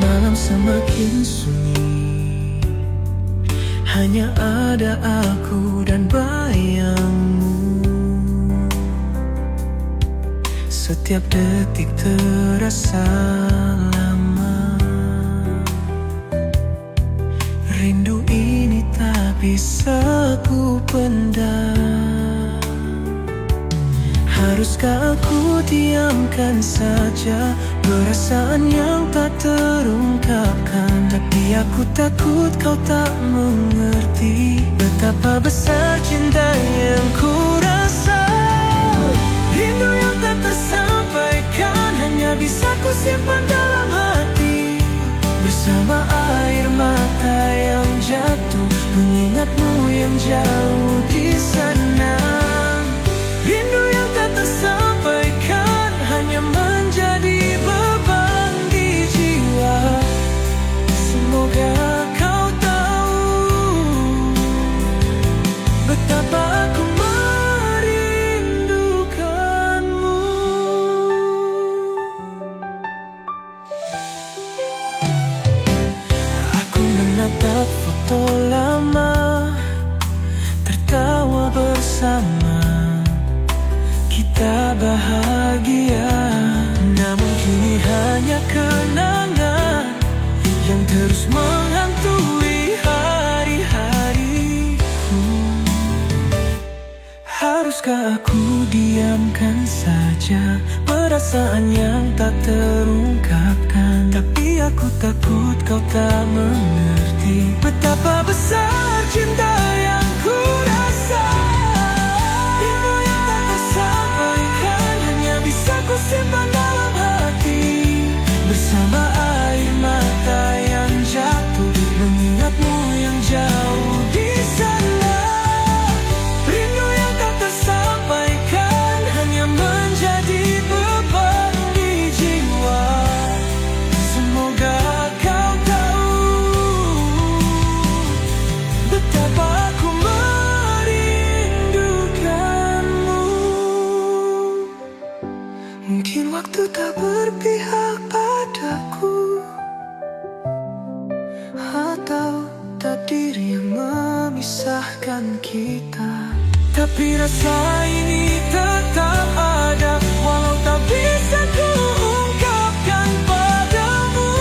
Malam semakin sunyi, hanya ada aku dan bayangmu. Setiap detik terasa lama. Rindu ini tak bisa ku pendam. Haruskah aku diamkan saja perasaan yang tak terungkapkan? Tapi aku takut kau tak mengerti betapa besar cinta yang ku rasa. Rindu yang tak tersampaikan hanya bisa ku simpan dalam hati, bersama air mata yang jatuh, mengingatmu yang jauh di sana. Rindu yang tak tersampaikan hanya menjadi beban di jiwa. Semoga kau tahu betapa aku merindukanmu. Aku menatap foto lama, tertawa bersama. Kita bahagia, namun kini hanya kenangan yang terus menghantui hari-hariku. Haruskah aku diamkan saja perasaan yang tak terungkapkan? Tapi aku takut kau tak mengerti betapa besar cinta yang ku rasa. Simpan dalam hati, bersama air mata yang jatuh, mengingatmu yang jauh di sana. Rindu yang tak tersampaikan hanya menjadi beban di jiwa. Semoga kau tahu betapa aku merindukanmu. Mungkin waktu tak berpihak padaku, atau takdir yang memisahkan kita. Tapi rasa ini tetap ada, walau tak bisa ku ungkapkan padamu.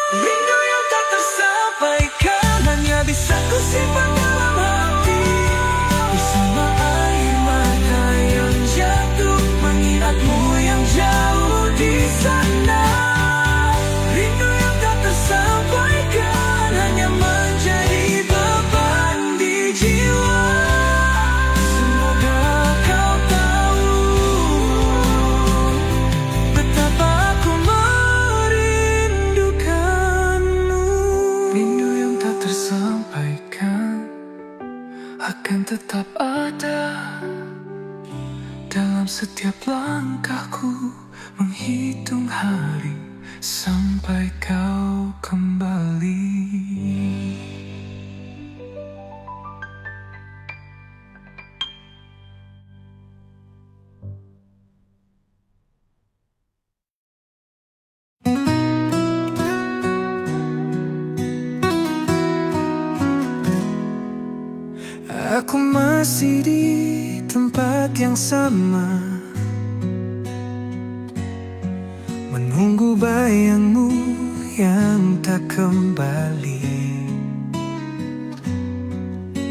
Rindu yang tak tersampaikan hanya bisa ku simpan dalam hati, bersama air mata yang jatuh, mengingatmu yang jauh di sana. Rindu yang tak tersampaikan hanya menjadi beban di jiwa. Semoga kau tahu betapa aku merindukanmu. Rindu yang tak tersampaikan akan tetap ada dalam setiap langkahku, menghitung hari sampai kau kembali. Aku masih di tempat yang sama, menunggu bayangmu yang tak kembali.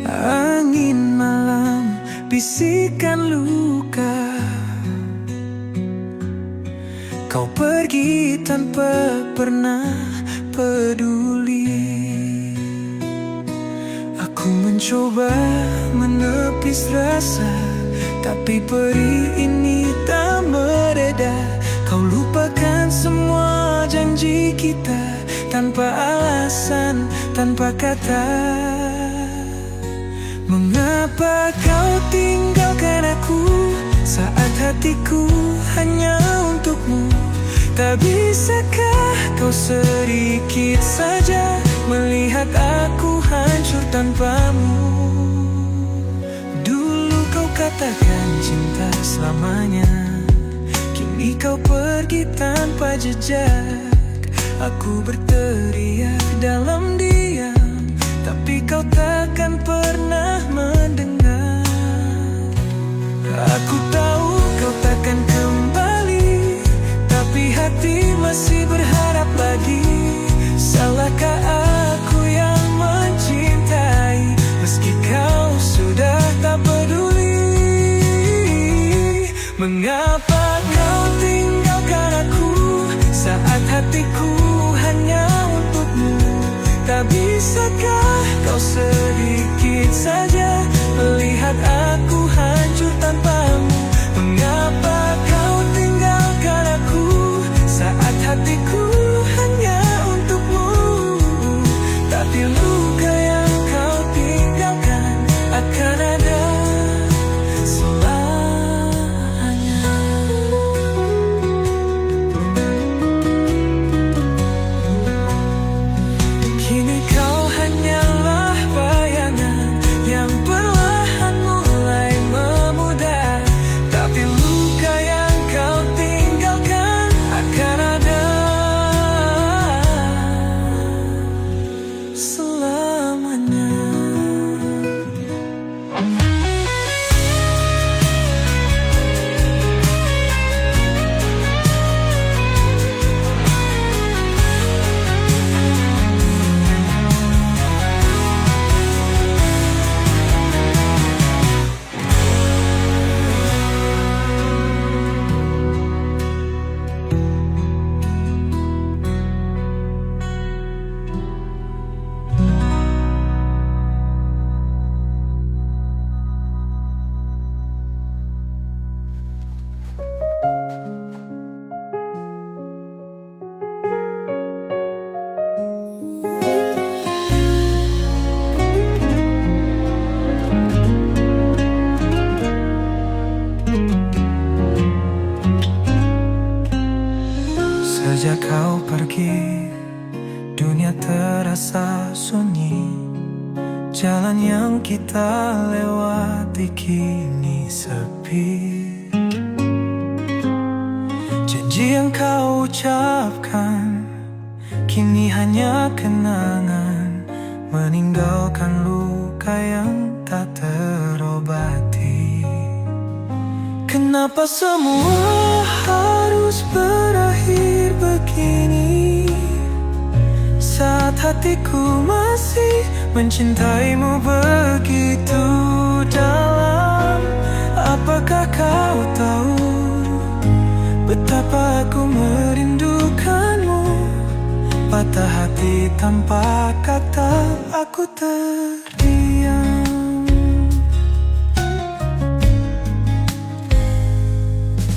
Angin malam, bisikan luka, kau pergi tanpa pernah peduli. Aku mencoba menepis rasa, tapi perih ini tak mereda. Kau lupakan semua janji kita, tanpa alasan, tanpa kata. Mengapa kau tinggalkan aku saat hatiku hanya untukmu? Tak bisakah kau sedikit saja melihat aku hancur tanpamu? katakan cinta selamanya. Kini kau pergi tanpa jejak. Aku berteriak dalam diam, tapi kau takkan pernah mendengar. Aku tahu kau takkan kembali, tapi hati masih berharap lagi. Salahkah aku yang mencintai, meski kau sudah tak peduli? Mengapa kau tinggalkan aku saat hatiku hanya untukmu? Tak bisakah kau sedikit saja melihat aku hancur tanpamu? Mengapa kau tinggalkan aku saat hatiku hanya untukmu? Tapi luka yang kau tinggalkan akan ada selamanya. Kini kau hanyalah bayangan yang perlahan mulai memudar. Tapi luka yang kau tinggalkan akan ada selamanya. Sejak kau pergi, dunia terasa sunyi. Jalan yang kita lewati kini sepi. Janji yang kau ucapkan kini hanya kenangan, meninggalkan luka yang tak terobati. Kenapa semua harus berakhir begini, saat hatiku masih mencintaimu begitu dalam? Apakah kau tahu betapa aku merindukanmu? Patah hati tanpa kata, aku terdiam.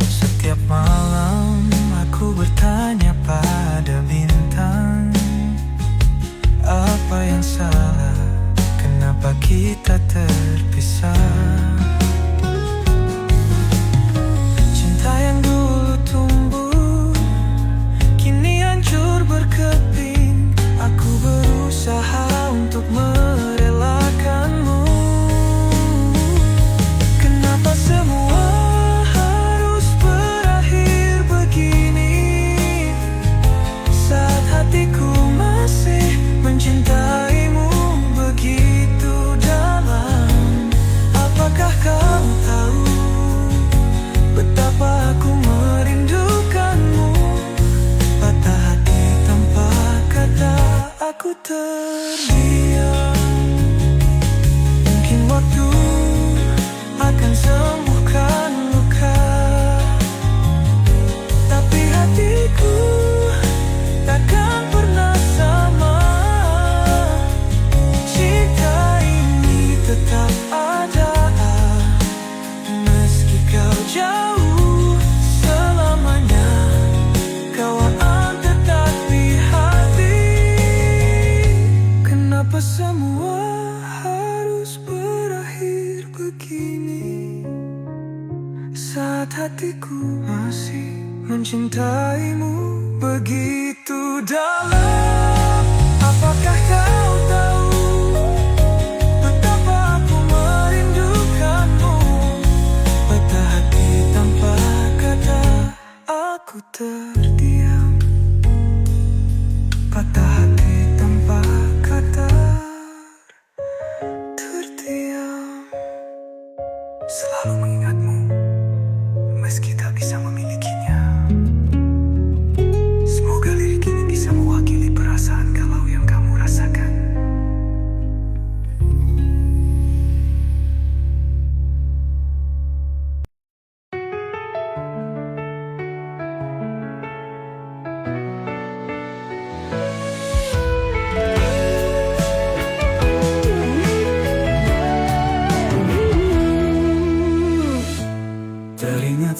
Setiap malam aku bertanya pada bintang, apa yang salah? Kenapa kita terpisah? Cinta yang dulu tumbuh kini hancur berkeping. Aku berusaha untuk merelakanmu. Kenapa semua harus berakhir begini, saat hatiku masih mencintaimu begitu dalam? Apakah kau tahu betapa aku merindukanmu? Patah hati tanpa kata, aku terdiam. Mungkin waktu akan sembuhkan luka, tapi hatiku takkan pernah sama. Cinta ini tetap ada, meski kau jauh selamanya. Kau akan tetap di hati. Kenapa semua harus berakhir begini, saat hatiku masih mencintaimu begitu dalam? Apakah kau tahu betapa aku merindukanmu?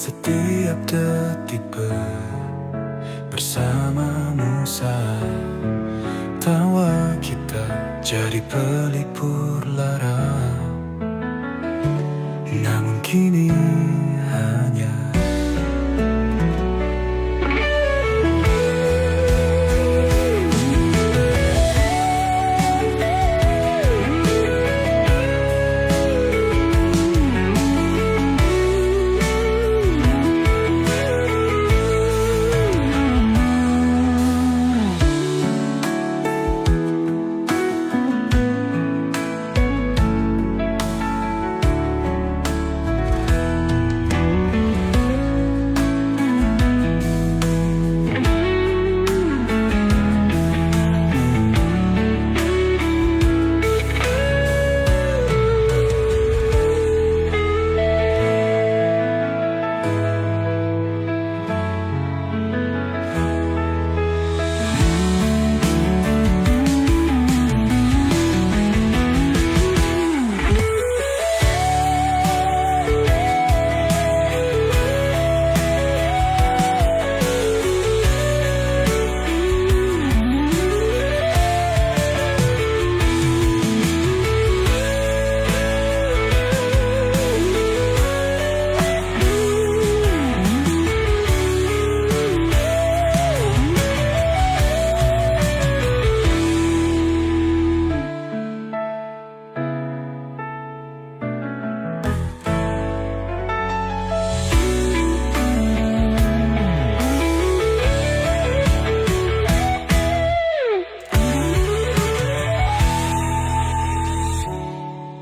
setiap detik bersamamu saat tawa kita jadi pelipur lara. Namun kini hanya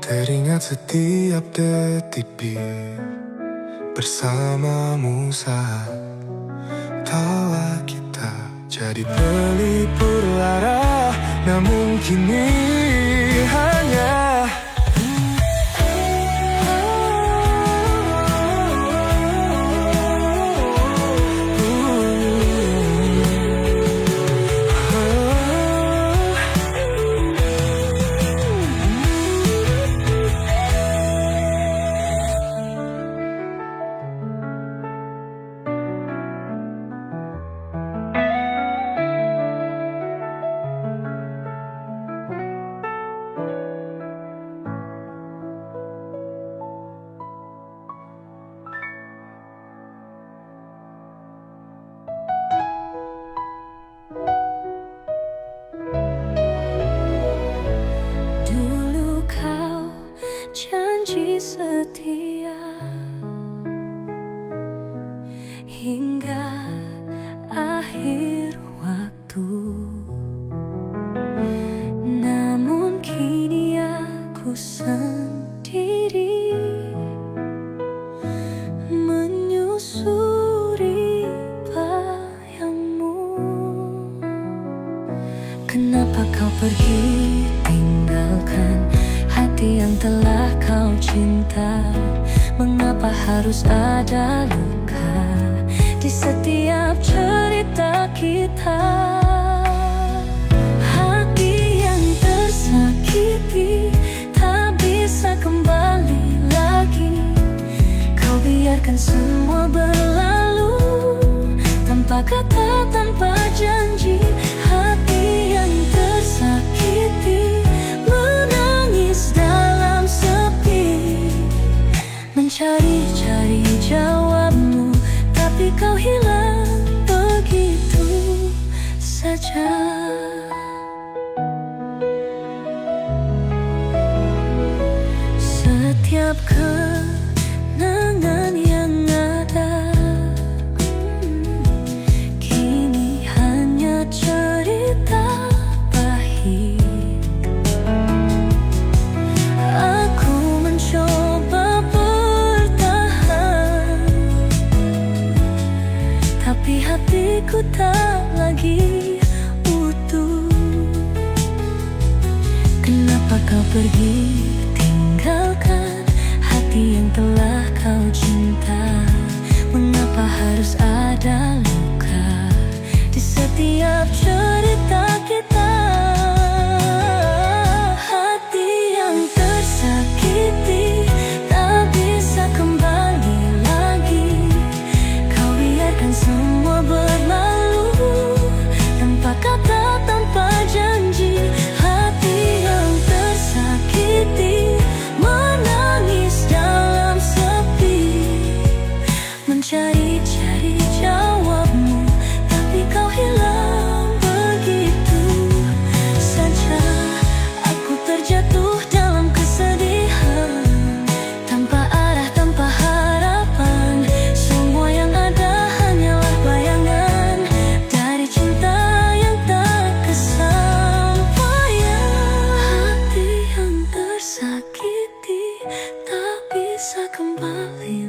teringat setiap detik bersamamu saat tawa kita jadi pelipur lara. Namun kini hanya setia hingga akhir waktu. Namun kini aku sendiri menyusuri bayangmu. Kenapa kau pergi tinggalkan hati yang telah kau cinta? Mengapa harus ada luka di setiap cerita kita? Hati yang tersakiti tak bisa kembali lagi. Kau biarkan semua berlalu tanpa kata, tanpa janji. Hati yang tersakiti dalam sepi, mencari-cari jawabmu, tapi kau hilang begitu saja. Setiap kenangan yang ada kini hanya cerita pahit. Tapi hatiku tak lagi utuh. Kenapa kau pergi tinggalkan hati yang telah kau cinta? Mengapa harus ada luka di setiap cerita kita? Hati yang tersakiti tak bisa kembali lagi. bisa kembali